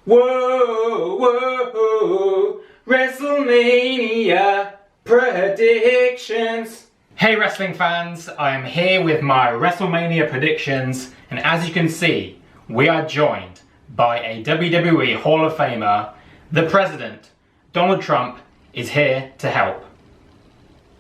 Whoa, whoa, Wrestlemania predictions. Hey wrestling fans, I am here with my Wrestlemania predictions, and as you can see, we are joined by a WWE Hall of Famer. The President, Donald Trump, is here to help.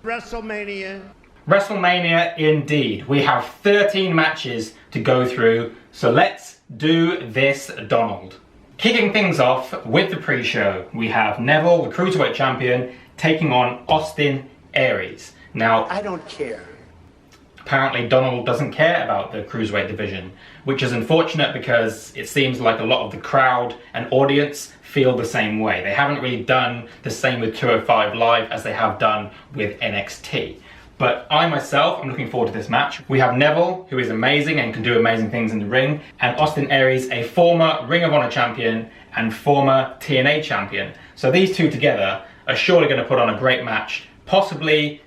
Wrestlemania. Wrestlemania indeed. We have 13 matches to go through, so let's do this, Donald. Kicking things off with the pre-show, we have Neville, the Cruiserweight Champion, taking on Austin Aries. Now, I don't care. Apparently Donald doesn't care about the Cruiserweight division, which is unfortunate because it seems like a lot of the crowd and audience feel the same way. They haven't really done the same with 205 Live as they have done with NXT. But I myself am looking forward to this match. We have Neville, who is amazing and can do amazing things in the ring, and Austin Aries, a former Ring of Honor champion and former TNA champion. So these two together are surely going to put on a great match, possibly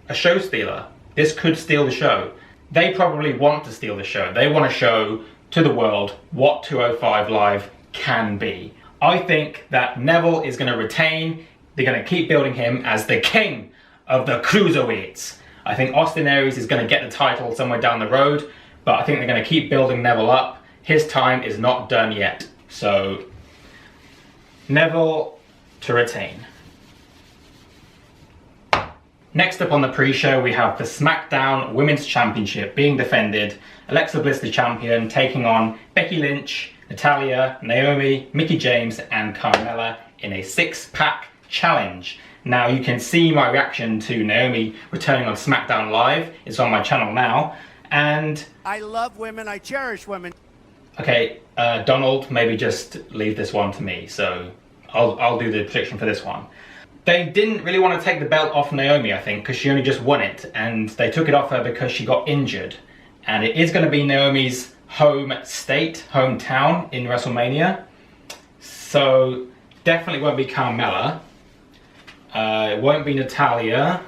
a show stealer. This could steal the show. They probably want to steal the show. They want to show to the world what 205 Live can be. I think that Neville is going to retain. They're going to keep building him as the king of the Cruiserweights. I think Austin Aries is going to get the title somewhere down the road, but I think they're going to keep building Neville up. His time is not done yet. So, Neville to retain. Next up on the pre-show, we have the SmackDown Women's Championship being defended. Alexa Bliss, the champion, taking on Becky Lynch, Natalya, Naomi, Mickie James, and Carmella in a six-pack challenge. Now, you can see my reaction to Naomi returning on SmackDown Live. It's on my channel now. And I love women. I cherish women. okay, Donald, maybe just leave this one to me. So I'll do the prediction for this one. They didn't really want to take the belt off Naomi, I think, because she only just won it. And they took it off her because she got injured. And it is going to be Naomi's home state, hometown in WrestleMania. So definitely won't be Carmella. It won't be Natalya.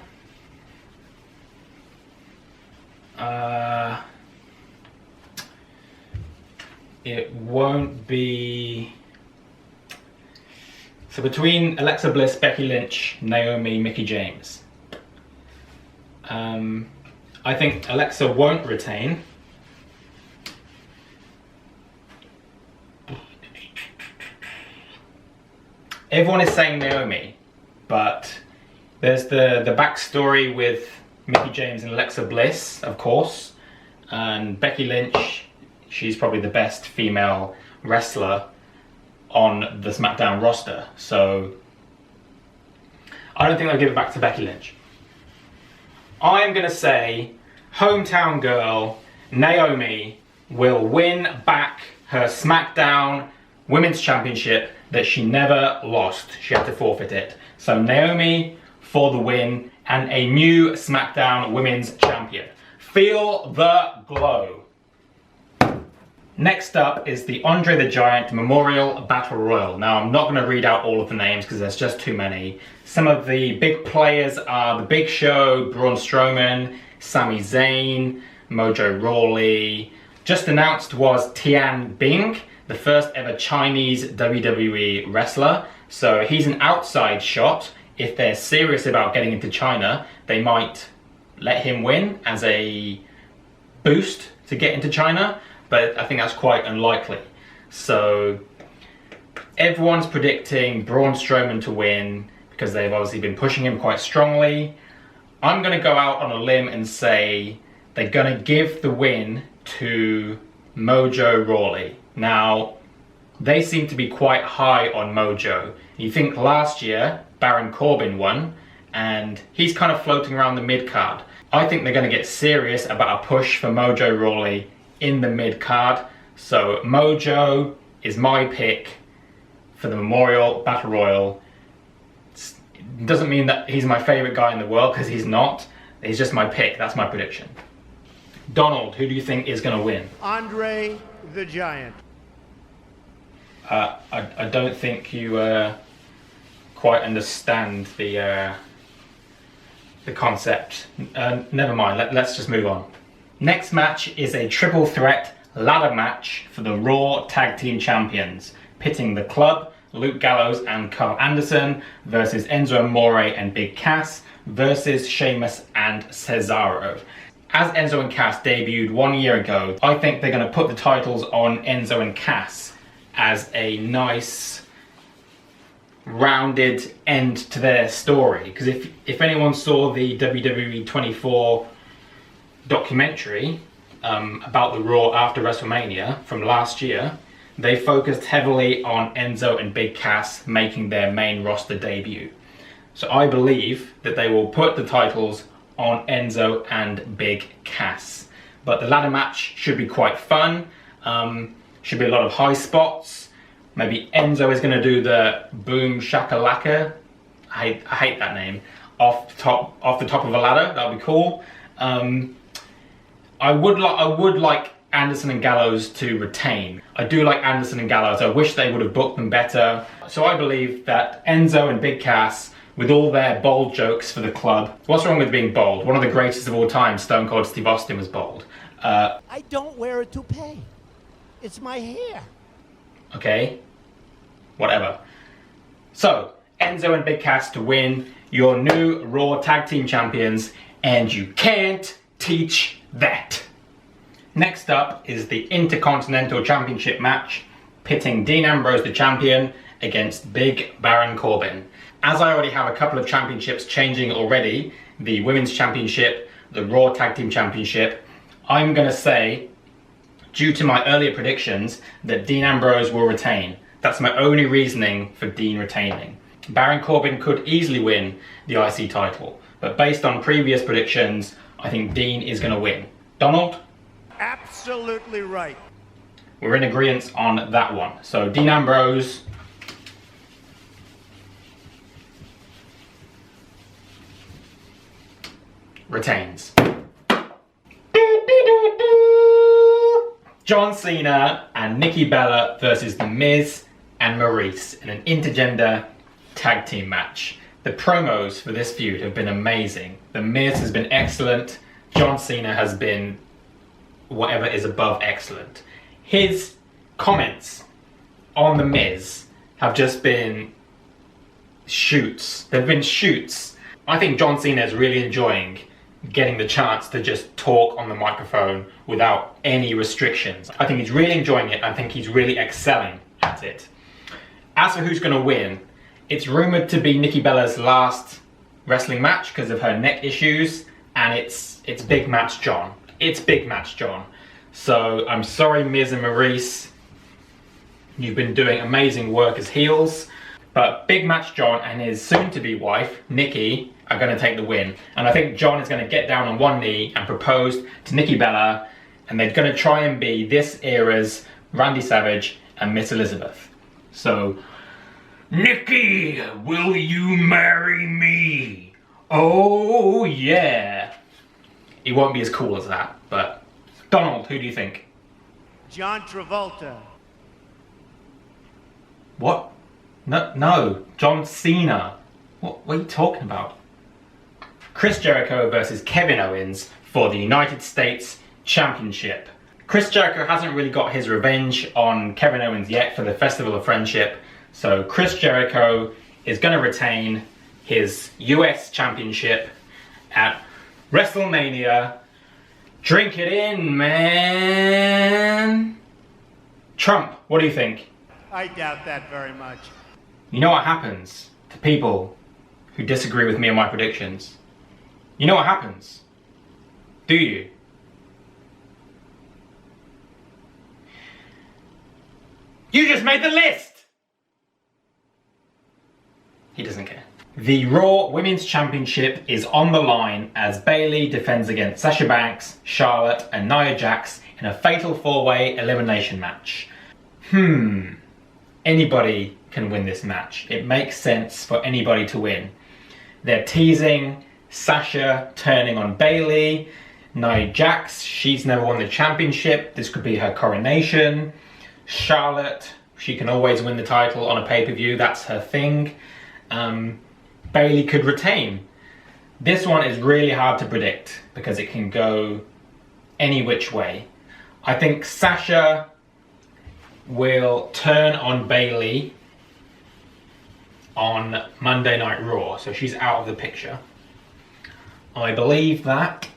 It won't be... So between Alexa Bliss, Becky Lynch, Naomi, Mickie James. I think Alexa won't retain. Everyone is saying Naomi, but there's the backstory with Mickie James and Alexa Bliss, of course, and Becky Lynch. She's probably the best female wrestler on the SmackDown roster, so I don't think they'll give it back to Becky Lynch. I am going to say hometown girl Naomi will win back her SmackDown Women's Championship that she never lost. She had to forfeit it. So Naomi for the win and a new SmackDown Women's Champion. Feel the glow. Next up is the Andre the Giant Memorial Battle Royal. Now, I'm not going to read out all of the names because there's just too many. Some of the big players are The Big Show, Braun Strowman, Sami Zayn, Mojo Rawley. Just announced was Tian Bing, the first ever Chinese WWE wrestler. So he's an outside shot. If they're serious about getting into China, they might let him win as a boost to get into China. But I think that's quite unlikely. So everyone's predicting Braun Strowman to win because they've obviously been pushing him quite strongly. I'm going to go out on a limb and say they're going to give the win to Mojo Rawley. Now, they seem to be quite high on Mojo. You think last year Baron Corbin won, and he's kind of floating around the mid-card. I think they're going to get serious about a push for Mojo Rawley in the mid-card. So Mojo is my pick for the Memorial Battle Royal. It doesn't mean that he's my favourite guy in the world, because he's not. He's just my pick. That's my prediction. Donald, who do you think is going to win? Andre the Giant. I don't think you quite understand the concept. Never mind, let's just move on. Next match is a triple threat ladder match for the Raw Tag Team Champions. pitting the Club, Luke Gallows and Carl Anderson versus Enzo Amore and Big Cass versus Sheamus and Cesaro. As Enzo and Cass debuted 1 year ago, I think they're going to put the titles on Enzo and Cass as a nice rounded end to their story. Because if anyone saw the WWE 24 documentary about the Raw after WrestleMania from last year, they focused heavily on Enzo and Big Cass making their main roster debut. So I believe that they will put the titles on Enzo and Big Cass. But the ladder match should be quite fun. Should be a lot of high spots. Maybe Enzo is going to do the boom shakalaka. I hate that name. Off the top of a ladder. That would be cool. I would like Anderson and Gallows to retain. I do like Anderson and Gallows. I wish they would have booked them better. So I believe that Enzo and Big Cass, with all their bold jokes for the Club. What's wrong with being bold? One of the greatest of all time, Stone Cold Steve Austin, was bold. I don't wear a toupee. It's my hair. Okay, whatever. So, Enzo and Big Cass to win, your new Raw Tag Team Champions, and you can't teach that. Next up is the Intercontinental Championship match, pitting Dean Ambrose, the champion, against Big Baron Corbin. As I already have a couple of championships changing already, the Women's Championship, the Raw Tag Team Championship, I'm going to say, due to my earlier predictions, that Dean Ambrose will retain. That's my only reasoning for Dean retaining. Baron Corbin could easily win the IC title, but based on previous predictions, I think Dean is going to win. Donald? Absolutely right. We're in agreement on that one. So Dean Ambrose retains. John Cena and Nikki Bella versus The Miz and Maryse in an intergender tag team match. The promos for this feud have been amazing. The Miz has been excellent. John Cena has been whatever is above excellent. His comments on The Miz have just been shoots. They've been shoots. I think John Cena is really enjoying getting the chance to just talk on the microphone without any restrictions. I think he's really enjoying it. I think he's really excelling at it. As for who's going to win, it's rumoured to be Nikki Bella's last wrestling match because of her neck issues, and it's Big Match John. It's Big Match John. So I'm sorry, Miz and Maryse, you've been doing amazing work as heels, but Big Match John and his soon-to-be wife, Nikki, are going to take the win. And I think John is going to get down on one knee and propose to Nikki Bella, and they're going to try and be this era's Randy Savage and Miss Elizabeth. So, Nikki, will you marry me? Oh yeah. He won't be as cool as that, but Donald, who do you think? John Travolta. What? No, John Cena. What are you talking about? Chris Jericho versus Kevin Owens for the United States Championship. Chris Jericho hasn't really got his revenge on Kevin Owens yet for the Festival of Friendship, so Chris Jericho is going to retain his US Championship at WrestleMania. Drink it in, man! Trump, what do you think? I doubt that very much. You know what happens to people who disagree with me and my predictions? You know what happens? Do you? You just made the list! He doesn't care. The Raw Women's Championship is on the line as Bayley defends against Sasha Banks, Charlotte and Nia Jax in a fatal 4-way elimination match. Anybody can win this match. It makes sense for anybody to win. They're teasing Sasha turning on Bayley. Nia Jax, she's never won the championship. This could be her coronation. Charlotte, she can always win the title on a pay-per-view. That's her thing. Bayley could retain. This one is really hard to predict because it can go any which way. I think Sasha will turn on Bayley on Monday Night Raw, so she's out of the picture. I believe that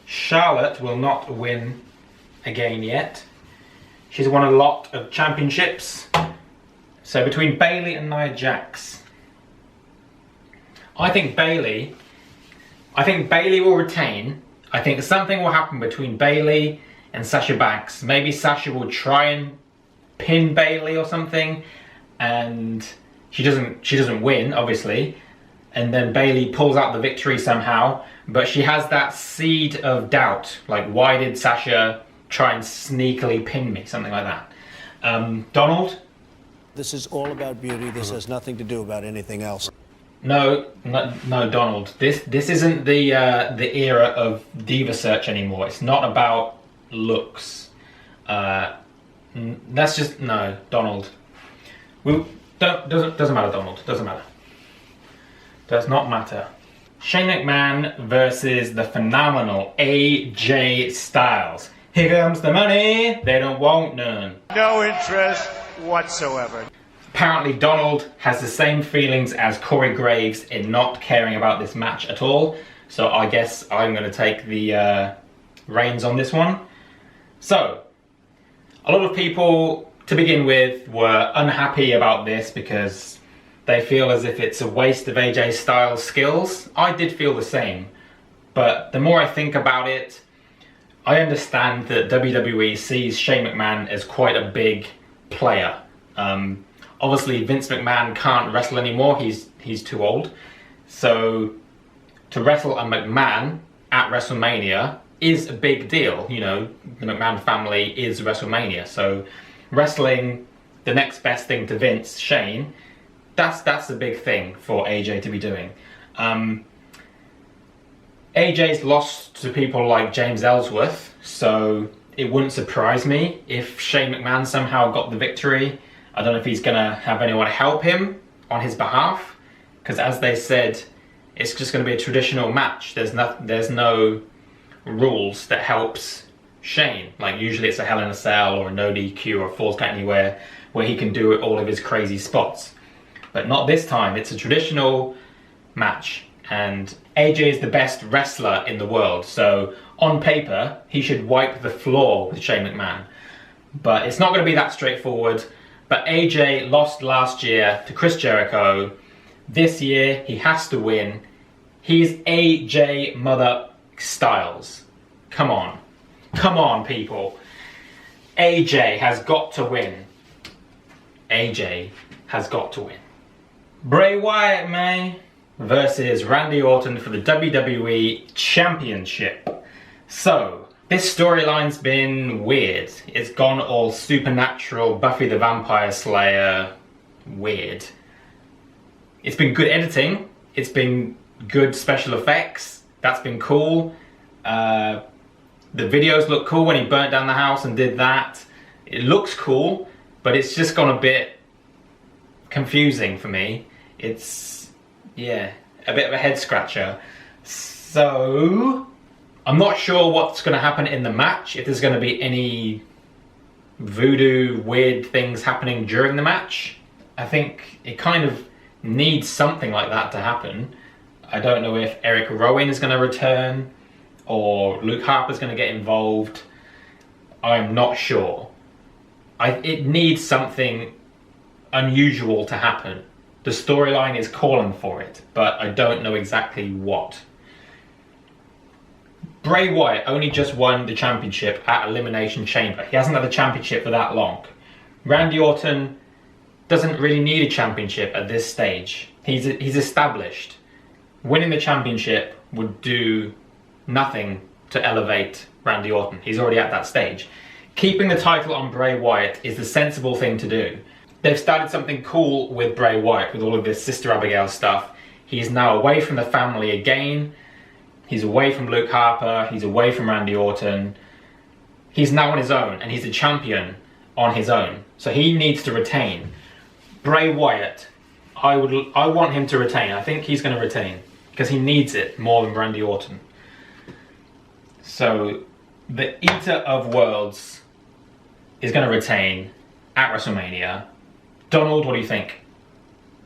Charlotte will not win again yet. She's won a lot of championships. So between Bayley and Nia Jax, I think Bayley will retain. I think something will happen between Bayley and Sasha Banks. Maybe Sasha will try and pin Bayley or something, and she doesn't win, obviously. And then Bayley pulls out the victory somehow, but she has that seed of doubt, like, why did Sasha try and sneakily pin me? Something like that. Donald? This is all about beauty. This has nothing to do about anything else. No, Donald. This isn't the era of Diva Search anymore. It's not about looks. That's just, no, Donald. Doesn't matter, Donald. Doesn't matter. Does not matter. Shane McMahon versus the phenomenal AJ Styles. Here comes the money. They don't want none. No interest whatsoever. Apparently Donald has the same feelings as Corey Graves in not caring about this match at all. So I guess I'm going to take the reins on this one. So, a lot of people, to begin with, were unhappy about this because they feel as if it's a waste of AJ Styles' skills. I did feel the same. But the more I think about it, I understand that WWE sees Shane McMahon as quite a big player. Obviously, Vince McMahon can't wrestle anymore. He's too old. So to wrestle a McMahon at WrestleMania is a big deal. You know, the McMahon family is WrestleMania. So wrestling the next best thing to Vince, Shane, that's a big thing for AJ to be doing. AJ's lost to people like James Ellsworth, so it wouldn't surprise me if Shane McMahon somehow got the victory. I don't know if he's going to have anyone help him on his behalf, because as they said, it's just going to be a traditional match. There's no rules that helps Shane. Like, usually it's a Hell in a Cell or a no DQ or a Falls Count Anywhere where he can do all of his crazy spots. But not this time. It's a traditional match, and AJ is the best wrestler in the world, so on paper he should wipe the floor with Shane McMahon. But it's not going to be that straightforward. But AJ lost last year to Chris Jericho. This year he has to win. He's AJ Mother Styles. Come on. Come on, people. AJ has got to win. AJ has got to win. Bray Wyatt, man, versus Randy Orton for the WWE Championship. So, this storyline's been weird. It's gone all supernatural, Buffy the Vampire Slayer weird. It's been good editing. It's been good special effects. That's been cool. The videos look cool when he burnt down the house and did that. It looks cool, but it's just gone a bit confusing for me. It's, yeah, a bit of a head scratcher. So, I'm not sure what's going to happen in the match, if there's going to be any voodoo weird things happening during the match. I think it kind of needs something like that to happen. I don't know if Eric Rowan is going to return or Luke Harper's going to get involved. I'm not sure. It needs something unusual to happen. The storyline is calling for it, but I don't know exactly what. Bray Wyatt only just won the championship at Elimination Chamber. He hasn't had the championship for that long. Randy Orton doesn't really need a championship at this stage. He's established. Winning the championship would do nothing to elevate Randy Orton. He's already at that stage. Keeping the title on Bray Wyatt is the sensible thing to do. They've started something cool with Bray Wyatt, with all of this Sister Abigail stuff. He's now away from the family again. He's away from Luke Harper. He's away from Randy Orton. He's now on his own, and he's a champion on his own. So he needs to retain. Bray Wyatt, I want him to retain. I think he's going to retain, because he needs it more than Randy Orton. So, the Eater of Worlds is going to retain at WrestleMania. Donald, what do you think?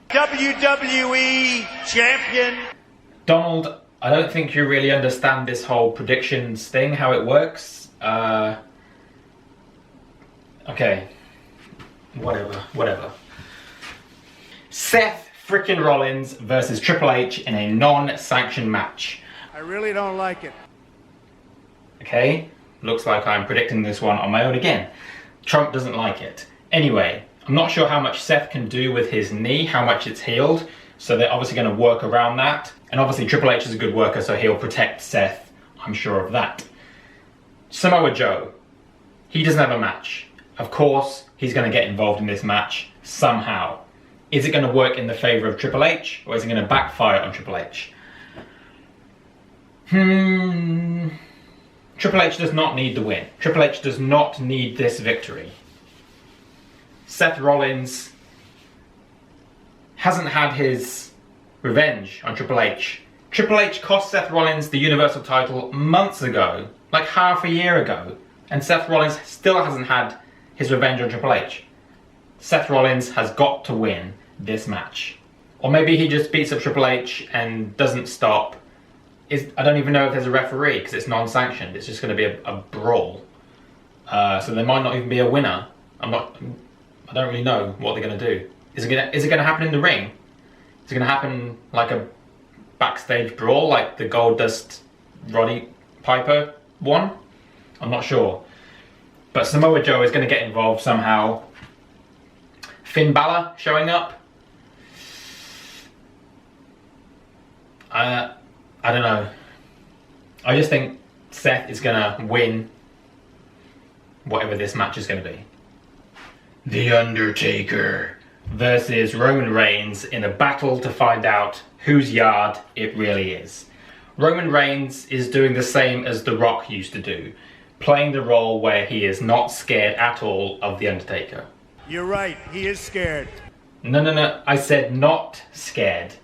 WWE Champion. Donald, I don't think you really understand this whole predictions thing, how it works. Okay. Whatever. Seth frickin' Rollins versus Triple H in a non-sanctioned match. I really don't like it. Okay, looks like I'm predicting this one on my own again. Trump doesn't like it. Anyway, I'm not sure how much Seth can do with his knee, how much it's healed, so they're obviously going to work around that. And obviously Triple H is a good worker, so he'll protect Seth, I'm sure of that. Samoa Joe, he doesn't have a match. Of course, he's going to get involved in this match somehow. Is it going to work in the favour of Triple H, or is it going to backfire on Triple H? Triple H does not need the win. Triple H does not need this victory. Seth Rollins hasn't had his revenge on Triple H. Triple H cost Seth Rollins the Universal title months ago, like half a year ago, and Seth Rollins still hasn't had his revenge on Triple H. Seth Rollins has got to win this match. Or maybe he just beats up Triple H and doesn't stop. I don't even know if there's a referee because it's non-sanctioned. It's just going to be a brawl. So there might not even be a winner. I don't really know what they're going to do. Is it going to happen in the ring? Is it going to happen like a backstage brawl like the Goldust Roddy Piper one? I'm not sure. But Samoa Joe is going to get involved somehow. Finn Balor showing up. I don't know. I just think Seth is going to win whatever this match is going to be. The Undertaker versus Roman Reigns in a battle to find out whose yard it really is. Roman Reigns is doing the same as The Rock used to do, playing the role where he is not scared at all of The Undertaker. You're right, he is scared. No, I said not scared.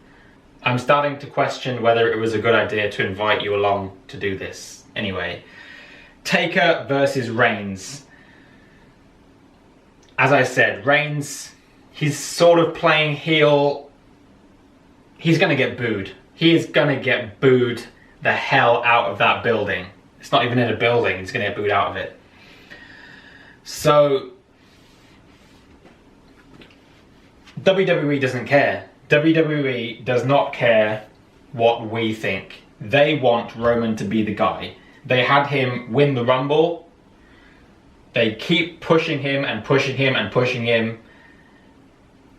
I'm starting to question whether it was a good idea to invite you along to do this. Anyway, Taker versus Reigns. As I said, Reigns, he's sort of playing heel. He's going to get booed. He is going to get booed the hell out of that building. It's not even in a building. He's going to get booed out of it. So, WWE doesn't care. WWE does not care what we think. They want Roman to be the guy. They had him win the Rumble. They keep pushing him and pushing him and pushing him.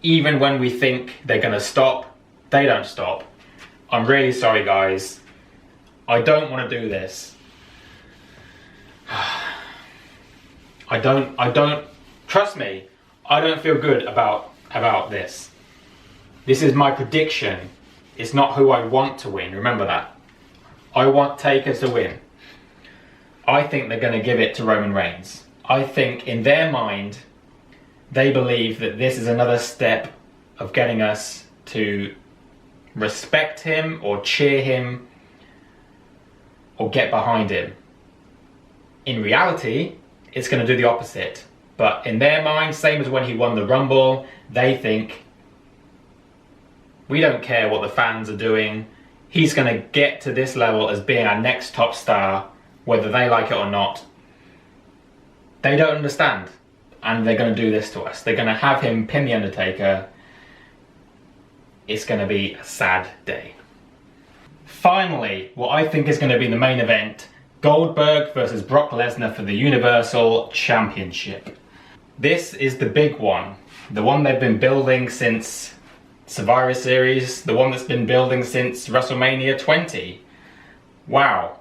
Even when we think they're going to stop, they don't stop. I'm really sorry, guys. I don't want to do this. I don't, trust me, I don't feel good about this. This is my prediction. It's not who I want to win, remember that. I want Taker to win. I think they're going to give it to Roman Reigns. I think in their mind, they believe that this is another step of getting us to respect him or cheer him or get behind him. In reality, it's going to do the opposite. But in their mind, same as when he won the Rumble, they think, we don't care what the fans are doing. He's going to get to this level as being our next top star, whether they like it or not. They don't understand. And they're going to do this to us. They're going to have him pin The Undertaker. It's going to be a sad day. Finally, what I think is going to be the main event, Goldberg versus Brock Lesnar for the Universal Championship. This is the big one. The one they've been building since Survivor Series. The one that's been building since WrestleMania 20. Wow.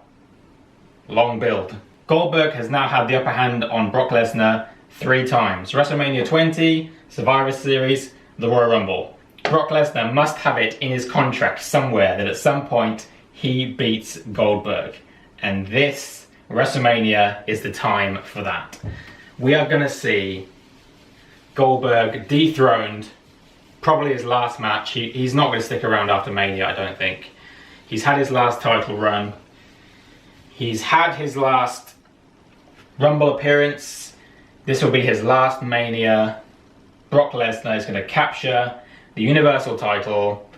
Long build. Goldberg has now had the upper hand on Brock Lesnar 3 times. WrestleMania 20, Survivor Series, the Royal Rumble. Brock Lesnar must have it in his contract somewhere that at some point he beats Goldberg. And this WrestleMania is the time for that. We are going to see Goldberg dethroned, probably his last match. He's not going to stick around after Mania, I don't think. He's had his last title run. He's had his last Rumble appearance. This will be his last Mania. Brock Lesnar is going to capture the Universal title.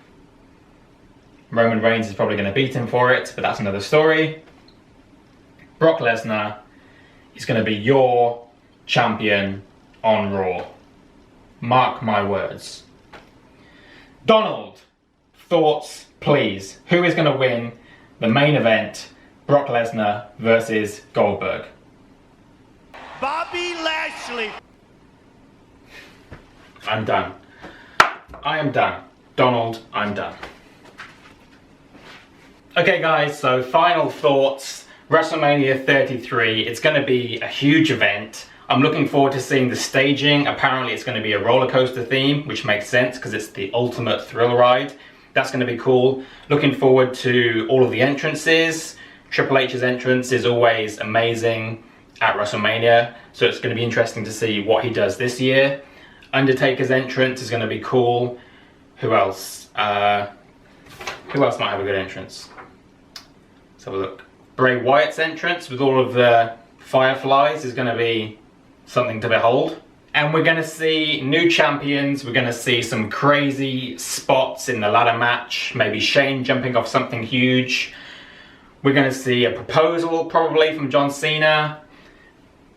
Roman Reigns is probably going to beat him for it, but that's another story. Brock Lesnar is going to be your champion on Raw. Mark my words. Donald, thoughts, please. Who is going to win the main event, Brock Lesnar versus Goldberg? Bobby Lashley. I'm done. I am done. Donald, I'm done. Okay guys, so final thoughts. WrestleMania 33, it's going to be a huge event. I'm looking forward to seeing the staging. Apparently it's going to be a roller coaster theme, which makes sense because it's the ultimate thrill ride. That's going to be cool. Looking forward to all of the entrances. Triple H's entrance is always amazing at WrestleMania, so it's going to be interesting to see what he does this year. Undertaker's entrance is going to be cool. Who else? Who else might have a good entrance? Let's have a look. Bray Wyatt's entrance with all of the fireflies is going to be something to behold. And we're going to see new champions. We're going to see some crazy spots in the ladder match. Maybe Shane jumping off something huge. We're going to see a proposal probably from John Cena.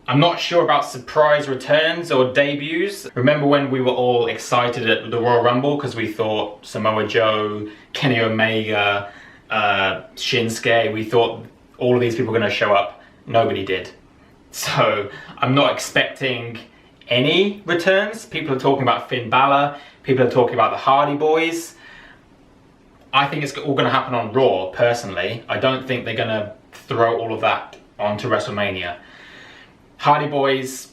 I'm not sure about surprise returns or debuts. Remember when we were all excited at the Royal Rumble because we thought Samoa Joe, Kenny Omega, Shinsuke, we thought all of these people were going to show up. Nobody did. So I'm not expecting any returns. People are talking about Finn Balor. People are talking about the Hardy Boys. I think it's all going to happen on Raw, personally. I don't think they're going to throw all of that onto WrestleMania. Hardy Boys,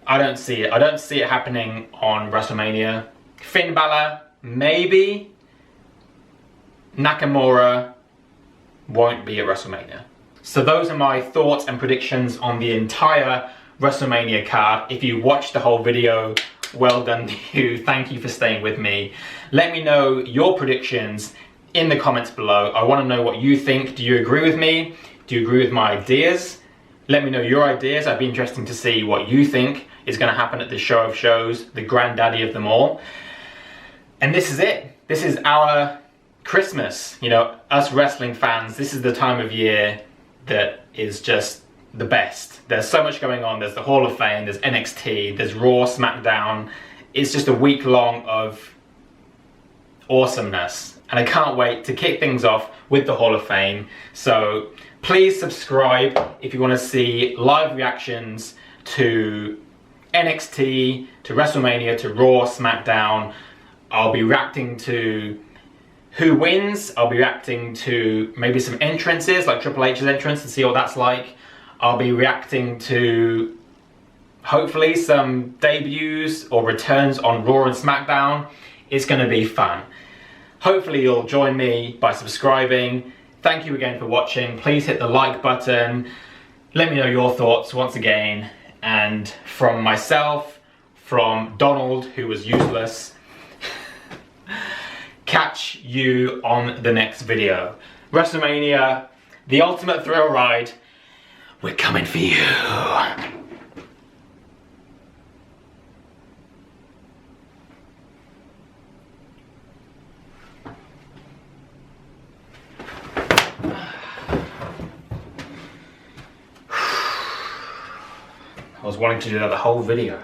I don't see it. I don't see it happening on WrestleMania. Finn Balor, maybe. Nakamura won't be at WrestleMania. So those are my thoughts and predictions on the entire WrestleMania card. If you watched the whole video, well done to you. Thank you for staying with me. Let me know your predictions in the comments below. I want to know what you think. Do you agree with me? Do you agree with my ideas? Let me know your ideas. It'd be interesting to see what you think is going to happen at the show of shows, the granddaddy of them all. And this is it. This is our Christmas. You know, us wrestling fans, this is the time of year that is just the best. There's so much going on. There's the Hall of Fame, there's NXT, there's Raw, SmackDown. It's just a week long of awesomeness. And I can't wait to kick things off with the Hall of Fame. So please subscribe if you want to see live reactions to NXT, to WrestleMania, to Raw, SmackDown. I'll be reacting to who wins. I'll be reacting to maybe some entrances, like Triple H's entrance, to see what that's like. I'll be reacting to hopefully some debuts or returns on Raw and SmackDown. It's going to be fun. Hopefully you'll join me by subscribing. Thank you again for watching. Please hit the like button. Let me know your thoughts once again. And from myself, from Donald, who was useless, catch you on the next video. WrestleMania, the ultimate thrill ride. We're coming for you. I was wanting to do that the whole video.